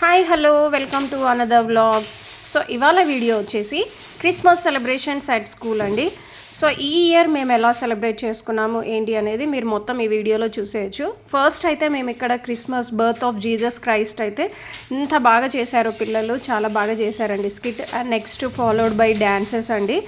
Hi hello welcome to another vlog. So ఇవాళ video వచ్చేసి Christmas celebrations at school అండి. So ఈ year మేము ఎలా సెలబ్రేట్ చేసుకున్నాము ఏంటి అనేది మీరు మొత్తం ఈ వీడియోలో చూసేయచ్చు. ఫస్ట్ అయితే మేము ఇక్కడ Christmas birth of Jesus Christ అయితే ఇంత బాగా చేశారు పిల్లలు, చాలా బాగా చేశారండి skit. And next followed by dances అండి.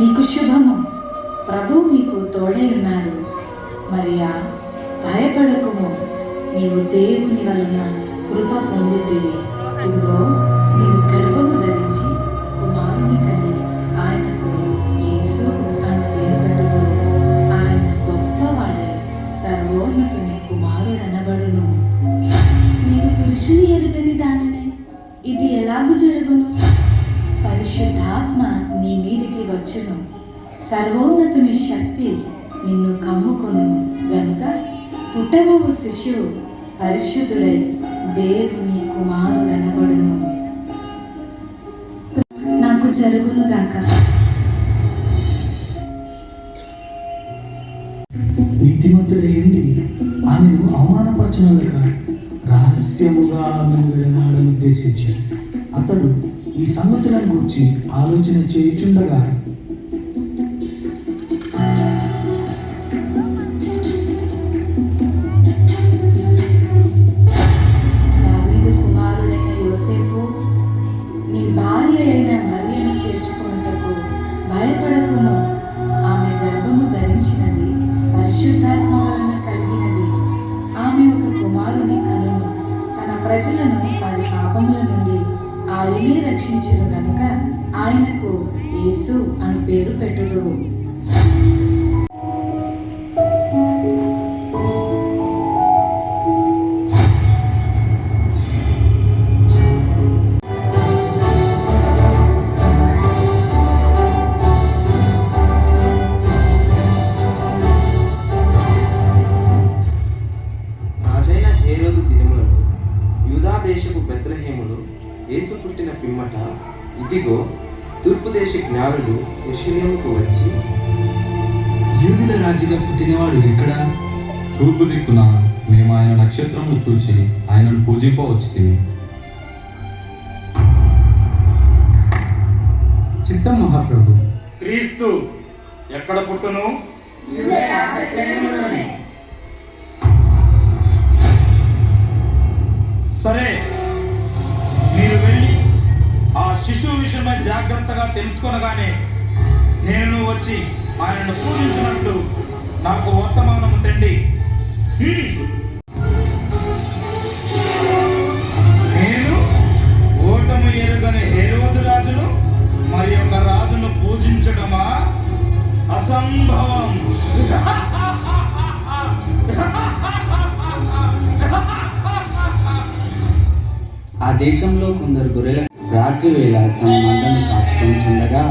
నీకు శుభము, ప్రభు నీకు తోడై ఉన్నాడు. మరియా భయపడకుము, నీవు దేవుని వలన కృప పొందితివి. ఇదిగో నీవు గర్భము ధరించి కుమారుని కని ఆయనకు యేసు అని పేరు పెట్టుదువు. ఆయన గొప్పవాడై సర్వోన్నతుని కుమారుడనబడును. నేను పురుషుని ఎరుగని దానిని, ఇది ఎలాగూ జరుగును? పరిశుద్ధాత్మ నీ మీదికి వచ్చును, సర్వోన్నతుని శక్తి నిన్ను కమ్ముకొనును గనుక పుట్టబోవు శిశువు పరిశుద్ధుడై దేవుని కుమారుడనబడును. నాకు జరుగును గాక. నీతిమంతుడైంది ఆమెను అవమానపరచనులేక రహస్యముగా ఆమెను విడనాడని ఉద్దేశించి అతడు ఈ సంగతులను గురించి ఆలోచన చేయుచుండగా దావీదు కుమారుడైన యోసేపు, నీ భార్య అయిన మరియను చేర్చుకొనుటకు భయపడకుము. ఆమె గర్భము ధరించినది పరిశుద్ధాత్మ వలన కలిగినది. ఆమె ఒక కుమారుని కనును. తన ప్రజలను వారి పాపముల నుండి ఆయనే రక్షించును గనుక ఆయనకు యేసు అని పేరు పెట్టుదువు. రాజైన హేరోదు దినములలో యూదా దేశపు బెత్లెహేములో యేసు పుట్టిన పిమ్మట ఇదిగో తూర్పు దేశ జ్ఞానులు యెరూషలేముకు వచ్చి, యూదుల రాజుగా పుట్టినవాడు ఎక్కడ? తూర్పు దిక్కున మేము ఆయన నక్షత్రమును చూచి ఆయనను పూజింపవచ్చితిమి. చిత్తం మహాప్రభు. క్రీస్తు ఎక్కడ పుట్టును? సరే, మీరు వెళ్ళి ఆ శిశువు విషయమై జాగ్రత్తగా తెలుసుకొనగానే నేను వచ్చి ఆయనను పూజించినట్లు నాకు వర్తమానము తండి. నేను ఓటము ఎరుగని హేరోదు రాజును మరి ఒక రాజును పూజించడమా? అసంభవం. ఆ దేశంలో కొందరు గొర్రెల రాత్రి వేళ తమ మందను కాచుకొని చుండగా,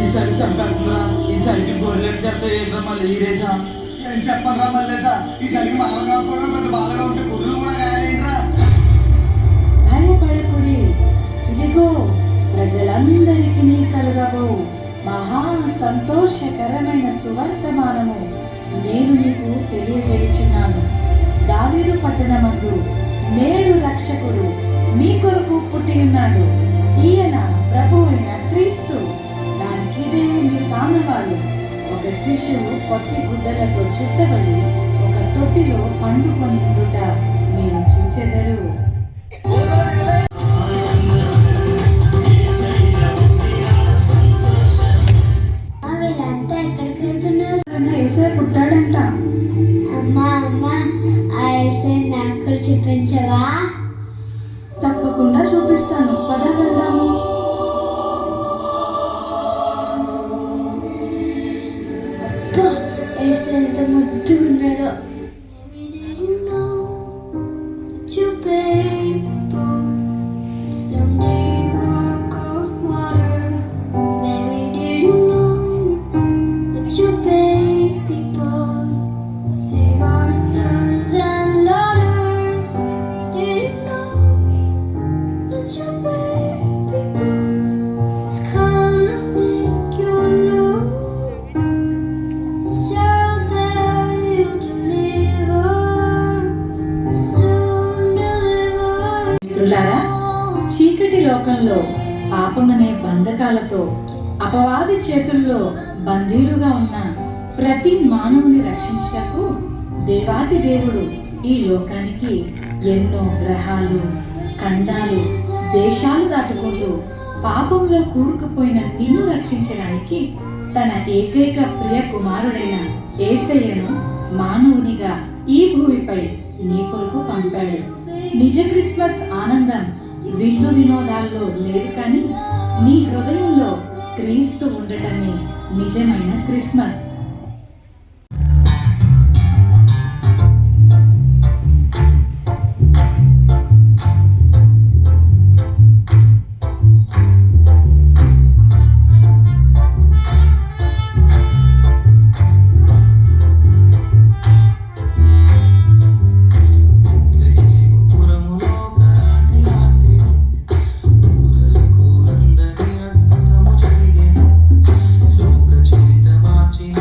ఈసారి చంపేస్తుందిరా, ఈసారికి గొర్రెలు చెప్తే ఏంట్రా మళ్ళీ ఈరేసా? నేను చెప్పను రా మళ్ళేసా, ఈసారికి మనం కాసుకోవడం పెద్ద బాధగా ఉంటే గొర్రెలు కూడా కాయాలేంట్రా? భయపడకుడి, ఇదిగో ప్రజలందరికీ కలుగబో మహా సంతోషకరమైన సువర్తమానము నేను నీకు తెలియజేయుచున్నాను. దావీదు పట్టణమందు నేడు రక్షకుడు మీ కొరకు పుట్టి ఉన్నాడు. ఈయన ప్రభు అయిన క్రీస్తు. దానికిదే మీ కానవాడు. ఒక శిశువు పొట్టి గుడ్డలతో చుట్టబడి ఒక తొట్టిలో పండుకొని ఉండుట మీరు చూచెదరు. చూపించవా? తప్పకుండా చూపిస్తాను, పద వెళ్దాము. ఎంత ముద్దుగా ఉన్నాడో. మిత్రులారా, చీకటి లోకంలో పాపమనే బంధకాలతో అపవాది చేతుల్లో బందీలుగా ఉన్న ప్రతి మానవుని రక్షించుటకు దేవాది దేవుడు ఈ లోకానికి ఎన్నో గ్రహాలు, ఖండాలు, దేశాలు దాటుకుంటూ పాపంలో కూరుకుపోయిన నిన్ను రక్షించడానికి తన ఏకైక ప్రియ కుమారుడైన యేసయ్యను మానవునిగా ఈ భూమిపై నీ కొరకు పంపాడు. నిజ క్రిస్మస్ ఆనందం విందు వినోదాల్లో లేదు, కానీ నీ హృదయంలో క్రీస్తు ఉండటమే నిజమైన క్రిస్మస్. లోక చరిత మార్చిన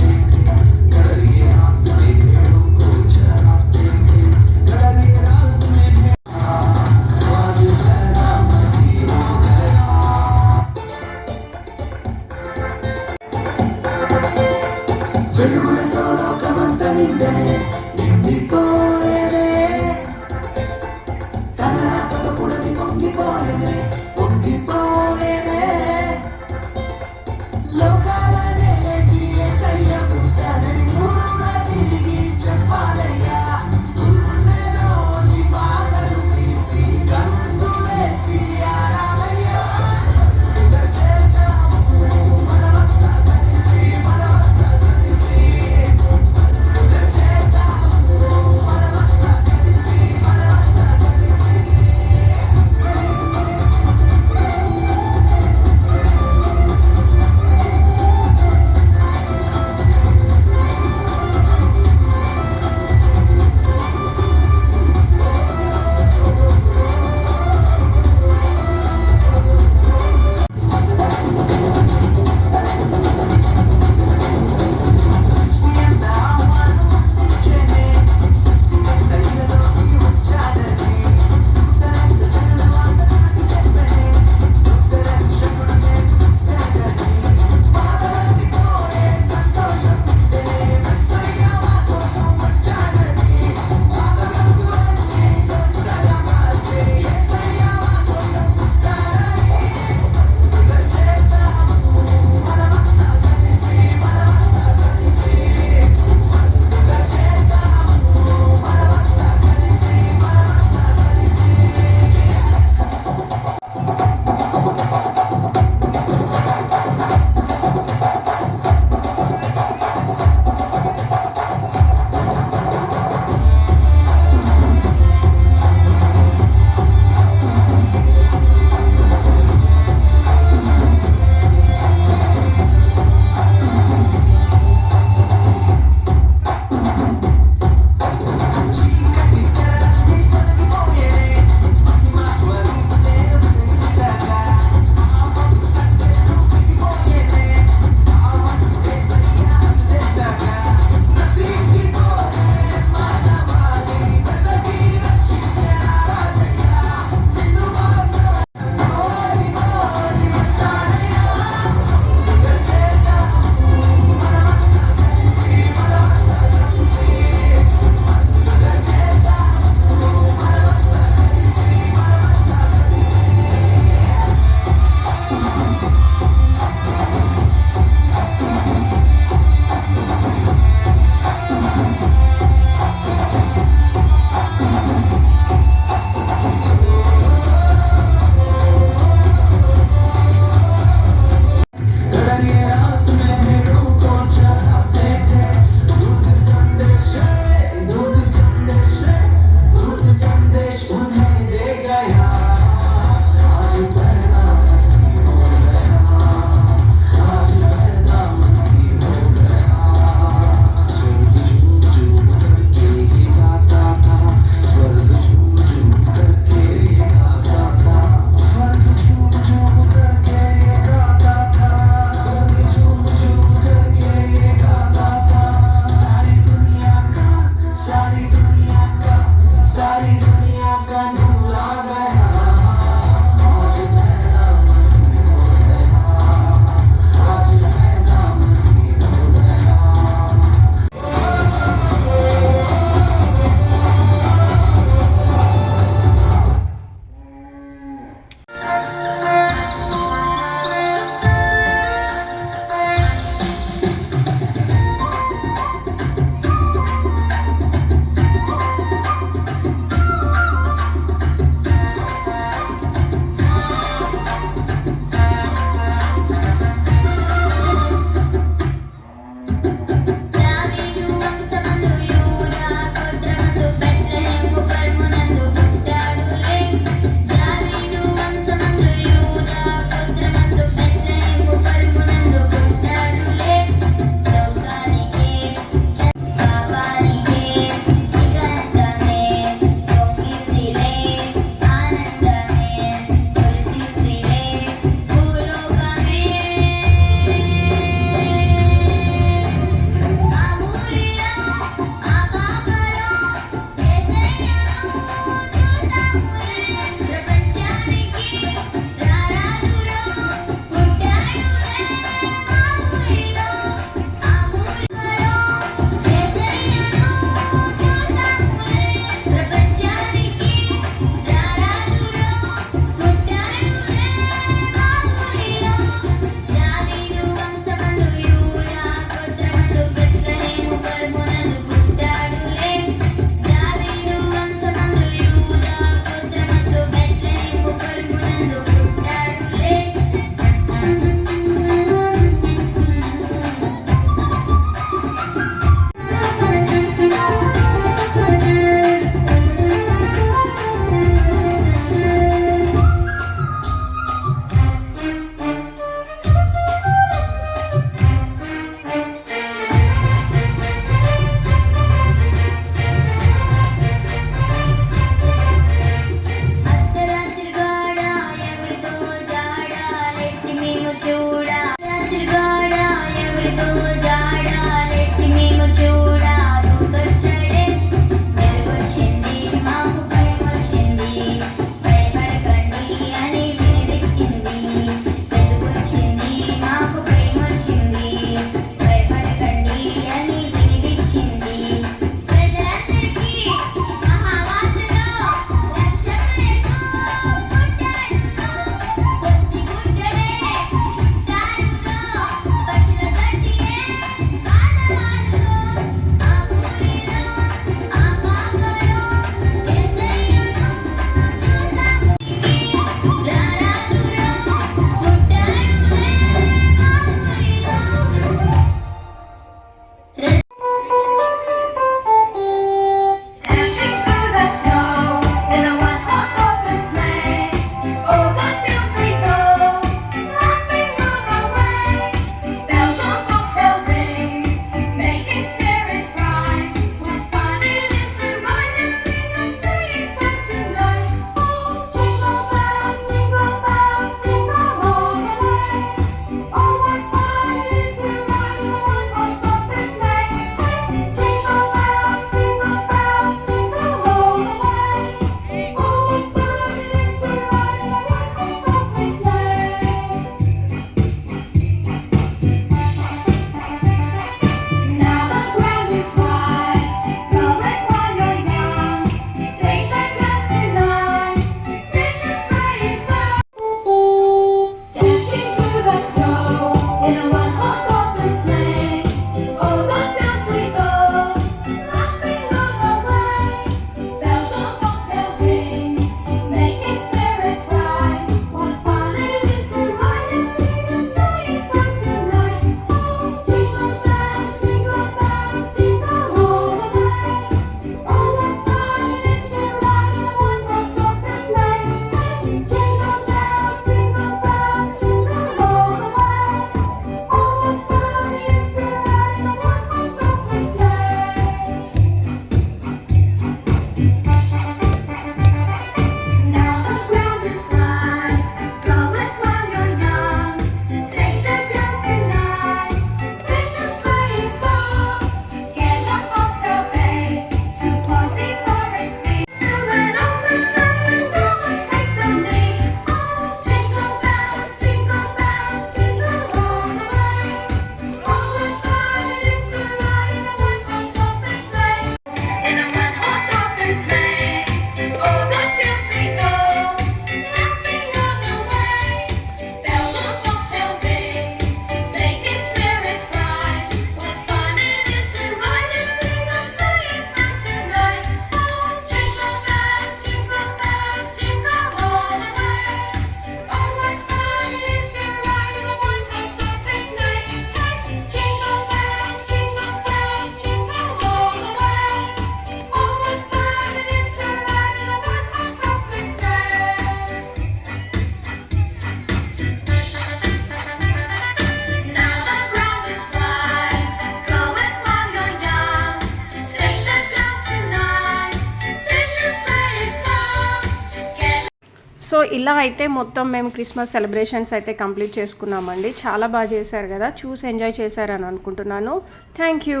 సో ఇలా అయితే మొత్తం మేము క్రిస్మస్ సెలబ్రేషన్స్ అయితే కంప్లీట్ చేసుకున్నామండి. చాలా బాగా చేశారు కదా, చూసి ఎంజాయ్ చేశారని అనుకుంటున్నాను. Thank you.